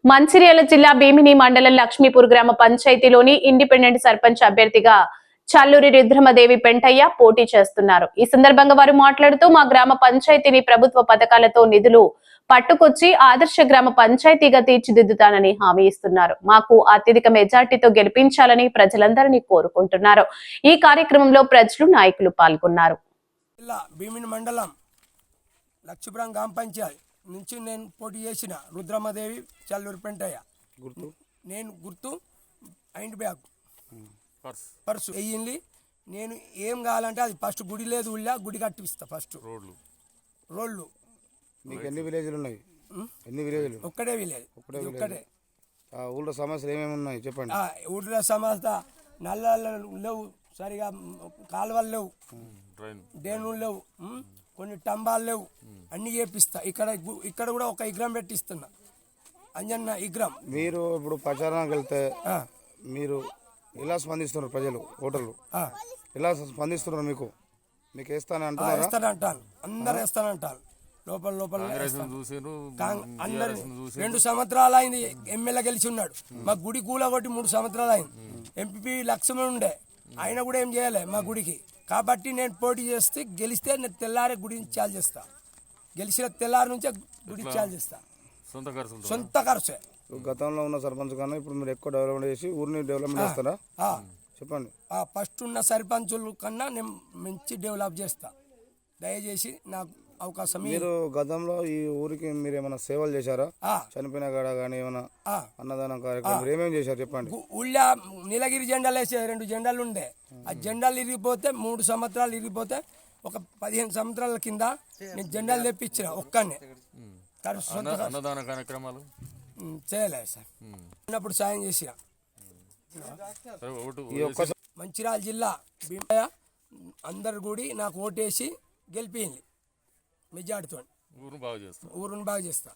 మంచిర్యాల జిల్లా భీమిని మండలం లక్ష్మీపూర్ గ్రామ పంచాయతీలోని ఇండిపెండెంట్ సర్పంచ్ అభ్యర్థిగా చల్లూరి రుద్రమదేవి పెంటయ్య పోటీ చేస్తున్నారు. ఈ సందర్భంగా వారు మాట్లాడుతూ మా గ్రామ పంచాయతీని ప్రభుత్వ పథకాలతో నిధులు పట్టుకొచ్చి ఆదర్శ గ్రామ పంచాయతీగా తీర్చిదిద్దుతానని హామీ ఇస్తున్నారు. మాకు అత్యధిక మెజార్టీతో గెలిపించాలని ప్రజలందరినీ కోరుకుంటున్నారు. ఈ కార్యక్రమంలో ప్రజలు, నాయకులు పాల్గొన్నారు. భీమిని మండలం లక్ష్మీపురం గ్రామ పంచాయతీ నుంచి నేను పోటీ చేసిన రుద్రమదేవి చల్లూరి పెంటయ్య. నేను గుర్తు ఐండ్ బ్యాగ్ పర్సు వెయ్యింది. నేను ఏం కావాలంటే అది ఫస్ట్ గుడి లేదు, ఊళ్ళో గుడి కట్టిస్తా. ఫస్ట్ రోడ్లు మీకు ఎన్ని విలేజ్లు ఉన్నాయి? ఎన్ని విలేజ్లు? ఒక్కడే విలేజ్, ఒక్కటే. ఊళ్ళో సమస్యలు ఏమేమి ఉన్నాయి చెప్పండి. ఊళ్ళో సమస్య నల్ల లేవు, సరిగా కాలువలు లేవు, డ్రైన్లు లేవు, కొన్ని టంబాలు లేవు, అన్ని చేపిస్తా. ఇక్కడ కూడా ఒక విగ్రహం పెట్టిస్తున్నా, అంజన్న విగ్రహం. మీరు ఇప్పుడు ప్రచారానికి వెళ్తే మీరు ఎలా స్పందిస్తున్నారు? ప్రజలు, ఓటర్లు ఎలా స్పందిస్తున్నారు? మీకు వేస్తానంటారు? అందరు వేస్తానంటారు. లోపల అందరు 2 సంవత్సరాలు అయింది ఎమ్మెల్యే గెలిచి ఉన్నాడు. మా గుడి కూలగొట్టి 3 సంవత్సరాలు అయింది. ఎంపీ లక్ష్మణ్ ఉండే, ఆయన కూడా ఏం చేయలే మా గుడికి. కాబట్టి నేను పోటీ చేస్తే గెలిస్తే నేను తెల్లారే గుడి చాలు చేస్తా. గెలిచిన తెల్లారి నుంచే గుడి చాలు చేస్తా, సొంత ఖర్చే. గతంలో ఉన్న సర్పంచ్ కన్నా ఇప్పుడు మీరు ఎక్కువ డెవలప్మెంట్ చేసి ఊరిని డెవలప్మెంట్ చేస్తారా? చెప్పండి. ఫస్ట్ ఉన్న సర్పంచుల కన్నా నేను మంచి డెవలప్ చేస్తా. దయచేసి నాకు అవకాశం. మీరు గతంలో ఈ ఊరికి మీరు ఏమైనా సేవలు చేశారా? చనిపోయిన కాడ కానీ ఏమైనా అన్నదానం కార్యక్రమం ఏమేమి చేశారు చెప్పండి. ఊళ్ళో నీలగిరి జెండాలు వేసే 2 జెండాలు ఉండే. ఆ జెండాలు ఇరిగిపోతే 3 సంవత్సరాలు ఇరిగిపోతే ఒక 15 సంవత్సరాల కింద నేను జెండాలు తెప్పించిన ఒక్కనే. చేయలేదు సార్, ఉన్నప్పుడు సాయం చేసిన. మంచిర్యాల జిల్లా భీమయ్య అందరు కూడి నాకు ఓటేసి గెలిపింది మెజార్టీతో. ఊరును బాగా చేస్తా.